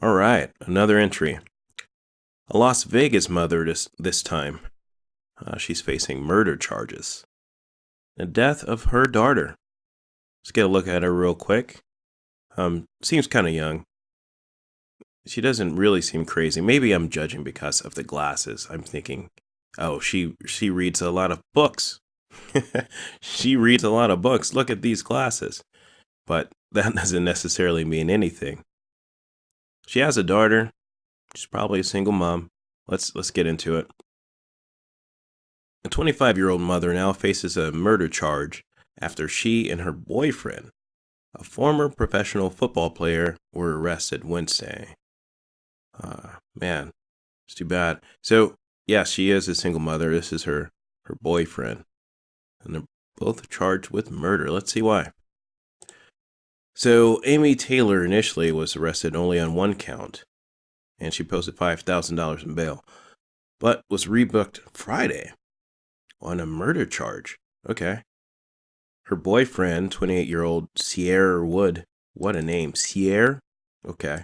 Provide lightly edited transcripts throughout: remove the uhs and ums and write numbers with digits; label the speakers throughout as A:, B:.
A: All right, another entry. A Las Vegas mother this time. She's facing murder charges. The death of her daughter. Let's get a look at her real quick. Seems kind of young. She doesn't really seem crazy. Maybe I'm judging because of the glasses. I'm thinking, oh, she reads a lot of books. She reads a lot of books. Look at these glasses. But that doesn't necessarily mean anything. She has a daughter. She's probably a single mom. Let's get into it. A 25-year-old mother now faces a murder charge after she and her boyfriend, a former professional football player, were arrested Wednesday. Man, it's too bad. So, yeah, she is a single mother. This is her boyfriend. And they're both charged with murder. Let's see why. So, Amy Taylor initially was arrested only on one count, and she posted $5,000 in bail, but was rebooked Friday on a murder charge. Okay. Her boyfriend, 28-year-old Sierra Wood, what a name, Sierra? Okay.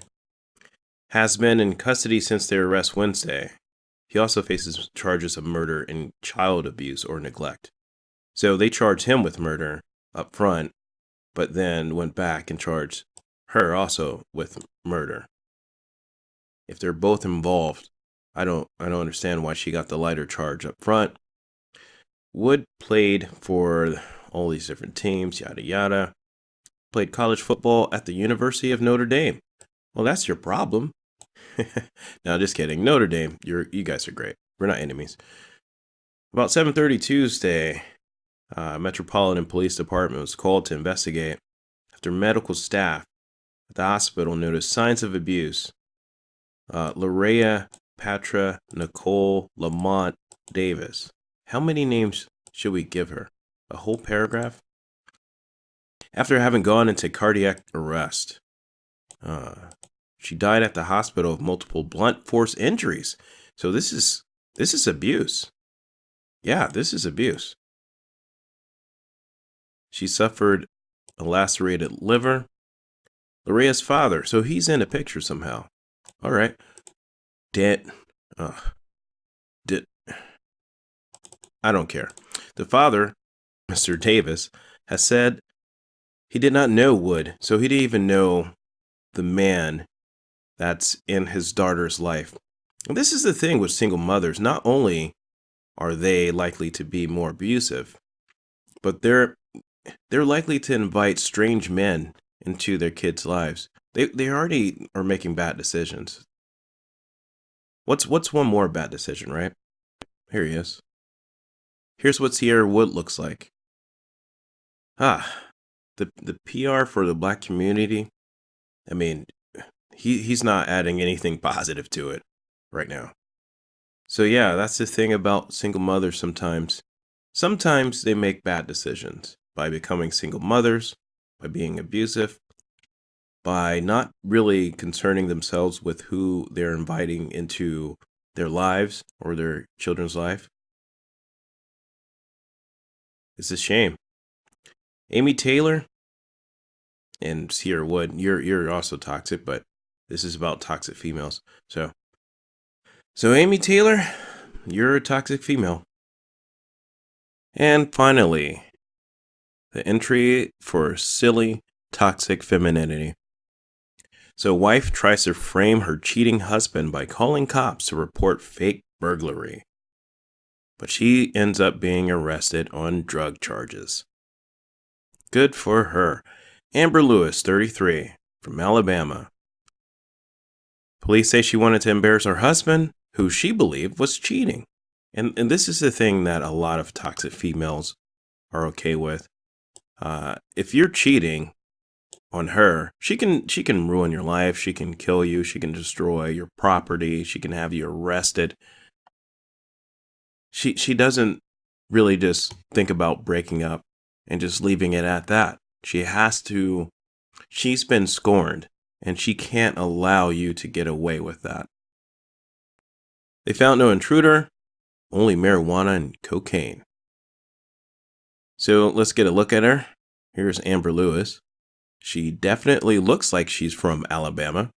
A: Has been in custody since their arrest Wednesday. He also faces charges of murder and child abuse or neglect. So they charged him with murder up front, but then went back and charged her also with murder. If they're both involved, I don't understand why she got the lighter charge up front. Wood played for all these different teams, yada yada. Played college football at the University of Notre Dame. Well, that's your problem. No, just kidding. Notre Dame, you guys are great. We're not enemies. About 7:30 Tuesday, Metropolitan Police Department was called to investigate after medical staff at the hospital noticed signs of abuse. Larea Patra Nicole Lamont Davis. How many names should we give her? A whole paragraph? After having gone into cardiac arrest, she died at the hospital of multiple blunt force injuries. So this is abuse. Yeah, this is abuse. She suffered a lacerated liver. Lorea's father, so he's in the picture somehow. All right. I don't care. The father, Mr. Davis, has said he did not know Wood, so he didn't even know the man that's in his daughter's life. And this is the thing with single mothers. Not only are they likely to be more abusive, but they're likely to invite strange men into their kids' lives. They already are making bad decisions. What's one more bad decision, right? Here he is. Here's what Sierra Wood looks like. The PR for the black community, I mean, he's not adding anything positive to it right now. So yeah, that's the thing about single mothers sometimes. Sometimes they make bad decisions by becoming single mothers, by being abusive, by not really concerning themselves with who they're inviting into their lives or their children's life. It's a shame. Amy Taylor and Sierra Wood, you're also toxic, but this is about toxic females. So Amy Taylor, you're a toxic female. And finally, the entry for silly, toxic femininity. So wife tries to frame her cheating husband by calling cops to report fake burglary. But she ends up being arrested on drug charges. Good for her. Amber Lewis, 33, from Alabama. Police say she wanted to embarrass her husband, who she believed was cheating. And this is the thing that a lot of toxic females are okay with. If you're cheating on her, she can ruin your life. She can kill you. She can destroy your property. She can have you arrested. She doesn't really just think about breaking up and just leaving it at that. She's been scorned, and she can't allow you to get away with that. They found no intruder, only marijuana and cocaine. So let's get a look at her. Here's Amber Lewis. She definitely looks like she's from Alabama.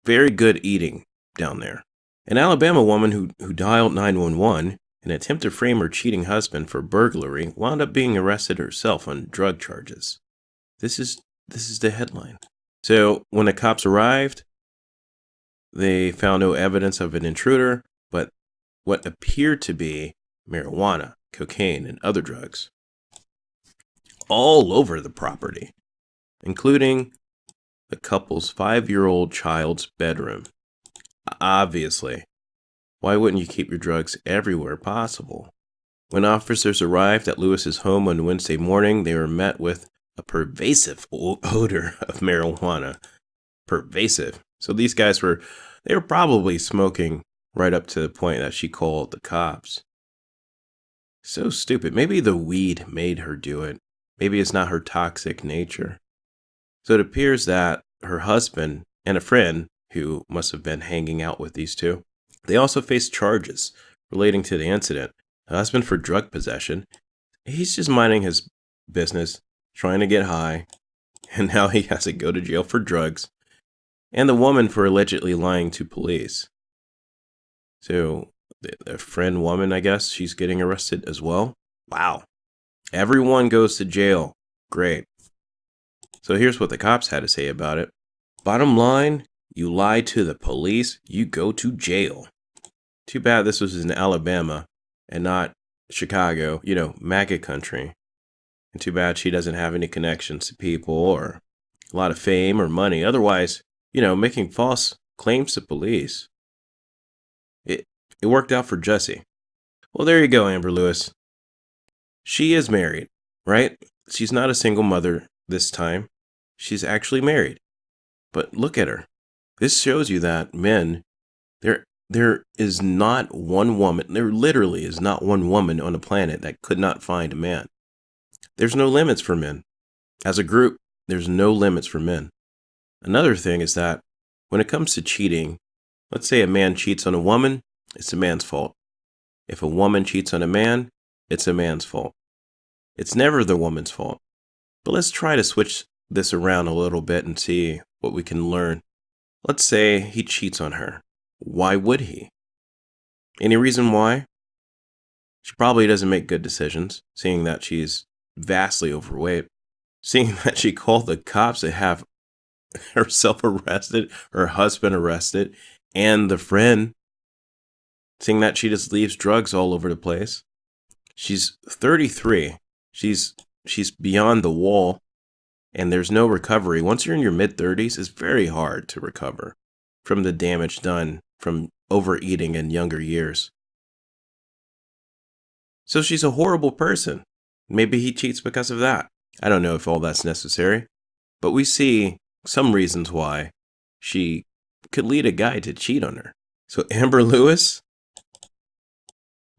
A: Very good eating down there. An Alabama woman who dialed 911 in an attempt to frame her cheating husband for burglary wound up being arrested herself on drug charges. This is the headline. So when the cops arrived, they found no evidence of an intruder, but what appeared to be marijuana, cocaine, and other drugs all over the property, including the couple's 5-year-old child's bedroom. Obviously, why wouldn't you keep your drugs everywhere possible? When officers arrived at Lewis's home on Wednesday morning, they were met with a pervasive odor of marijuana. Pervasive. So these guys were probably smoking right up to the point that she called the cops. So stupid. Maybe the weed made her do it. Maybe it's not her toxic nature. So it appears that her husband and a friend who must have been hanging out with these two, they also faced charges relating to the incident. The husband for drug possession. He's just minding his business, trying to get high, and now he has to go to jail for drugs. And the woman for allegedly lying to police. So the friend woman, I guess, she's getting arrested as well. Wow. Everyone goes to jail. Great. So here's what the cops had to say about it. Bottom line, you lie to the police, you go to jail. Too bad this was in Alabama and not Chicago, MAGA country. And too bad she doesn't have any connections to people or a lot of fame or money. Otherwise, making false claims to police. It worked out for Jesse. Well, there you go, Amber Lewis. She is married, right? She's not a single mother this time. She's actually married. But look at her. This shows you that men, there is not one woman, there literally is not one woman on the planet that could not find a man. There's no limits for men. As a group, there's no limits for men. Another thing is that when it comes to cheating, let's say a man cheats on a woman, it's a man's fault. If a woman cheats on a man, it's a man's fault. It's never the woman's fault. But let's try to switch this around a little bit and see what we can learn. Let's say he cheats on her. Why would he? Any reason why? She probably doesn't make good decisions, seeing that she's vastly overweight, seeing that she called the cops to have herself arrested, her husband arrested, and the friend, seeing that she just leaves drugs all over the place. She's 33. She's beyond the wall, and there's no recovery. Once you're in your mid-30s, it's very hard to recover from the damage done from overeating in younger years. So she's a horrible person. Maybe he cheats because of that. I don't know if all that's necessary, but we see some reasons why she could lead a guy to cheat on her. So Amber Lewis,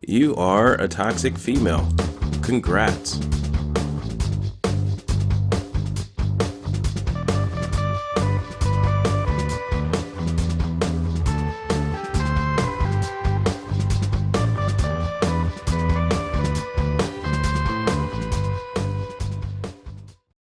A: you are a toxic female. Congrats.